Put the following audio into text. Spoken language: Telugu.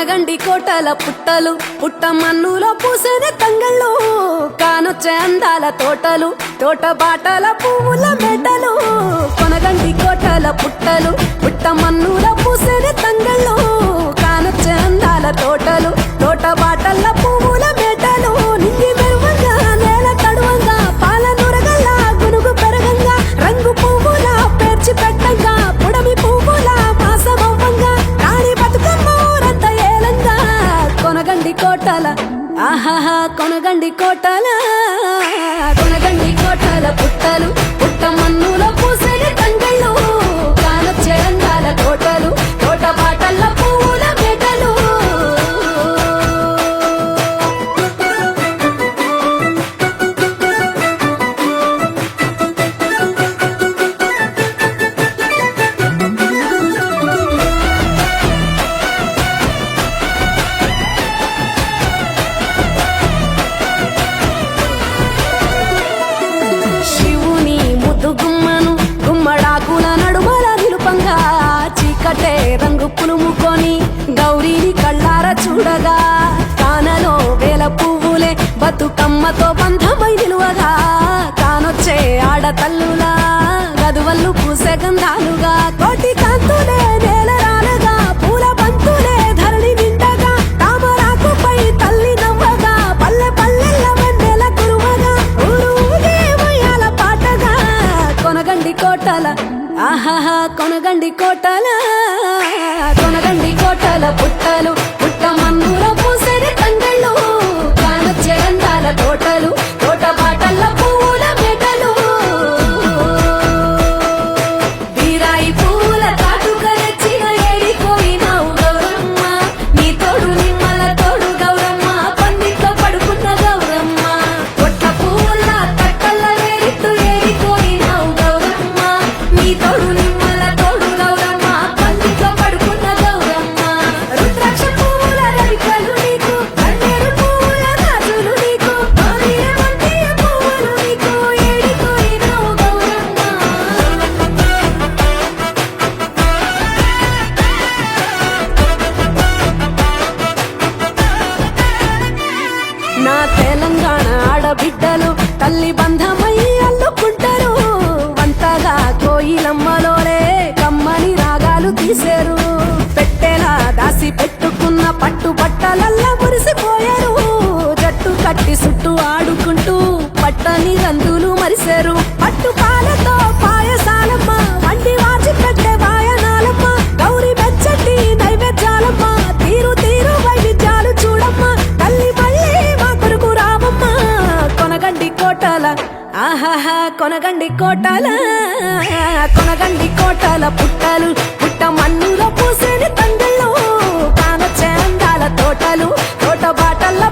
కొనగండి కోటల పుట్టలు పుట్ట మన్నులో పూసిన తంగళ్ళు కానొచ్చే అందాల తోటలు తోట బాటల పువ్వుల మెటలు కొనగండి కోటల పుట్టలు పుట్ట మన్నులో పూసిన తంగళ్ళు కానొచ్చే అందాల తోటలు తోట బాటల పువ్వుల మెటలు నింగి మెరువంగా నేల తడువంగా పాల నురగల్ల గునుగు పెరగంగా రంగు పువ్వుల పేర్చి పెట్టంగా పుడమి పువ్వుల మాసమవ్వంగా రాణి బతుకమ్మ ఊరంతా ఏలంగా కొనగండి కోటల ఆహాహా కొనగండి కోటల కొనగండి కోటల పుట్టలు పుట్ట మన్నులో పూసిన తంగళ్ళు కానొచ్చే అందాల తోటలు తోట బాటల పువ్వుల మెటలు శివుని ముద్దు గుమ్మను గుమ్మడాకుల నడుమల నిలుపంగా చీకటే రంగు పులుముకొని గౌరీని కళ్ళార చూడగా కానలో వేల పువ్వులే బతుకమ్మతో బంధమై నిలువగా కానొచ్చే ఆడతల్లులా గదువల్లు పూసే గంధాలుగా కోటి కాంతులే నేల రాలగా పూల బంతులే ధరణి నిండగా తామరాకుపై తల్లి నవ్వగా పల్లె పల్లెల్ల వెన్నెల కురువగా ఊరే ఉయ్యాల పాటగా కొనగండి కోటల ఆహాహా కొనగండి కోటల కొనగండి కోటల పుట్టలు పుట్ట మన్నులో పూసిన తంగళ్ళు కానొచ్చే అందాల తోటలు తోట బాటల పువ్వుల మెటలు బీరాయి పువ్వుల తాటుక తెచ్చిన ఏడిపోయినావు గౌరమ్మ నీ తోడు నిమ్మల తోడు గౌరమ్మ పందిట్లో పడుకున్న గౌరమ్మ పొట్ట పువ్వుల తట్టల్ల వేరిట్టు ఏడిపోయినావు గౌరమ్మ నీ తోడు నిమ్మల తోడు గౌరమ్మ పందిట్లో పడుకున్న గౌరమ్మ రుద్రాక్ష పువ్వుల రవికలు నీకు కన్నేరు పువ్వుల రాజులు నీకు మల్లె పువ్వులు నీకు ఏడిపోయినావు గౌరమ్మ నా తెలంగాణ ఆడబిడ్డలు తల్లి బంధమై అల్లుకుంటారు వంతగా కోయిలమ్మలోనే కమ్మని రాగాలు తీశారు పెట్టేలా దాసి పెట్టుకున్న పట్టు బట్టలల్లా మురిసిపోయారు జట్టు కట్టి చుట్టూ ఆడుకుంటూ పట్టని రందులు మరిశారు పట్టు పాలతో పాయసాలమ్మ వండి వాచి పెట్టే వాయనాలమ్మ గౌరి బెచ్చటి నైవేద్యాలమ్మ తీరు తీరు వైవిధ్యాలు చూడమ్మ తల్లి మళ్ళీ మా కొరకు రామమ్మ కొనగండి కోటల ఆహాహా కొనగండి కోటల కొనగండి కోటల పుట్టలు పుట్ట మన్నులో పూసిన తంగళ్ళు కానొచ్చే అందాల తోటలు తోట బాటల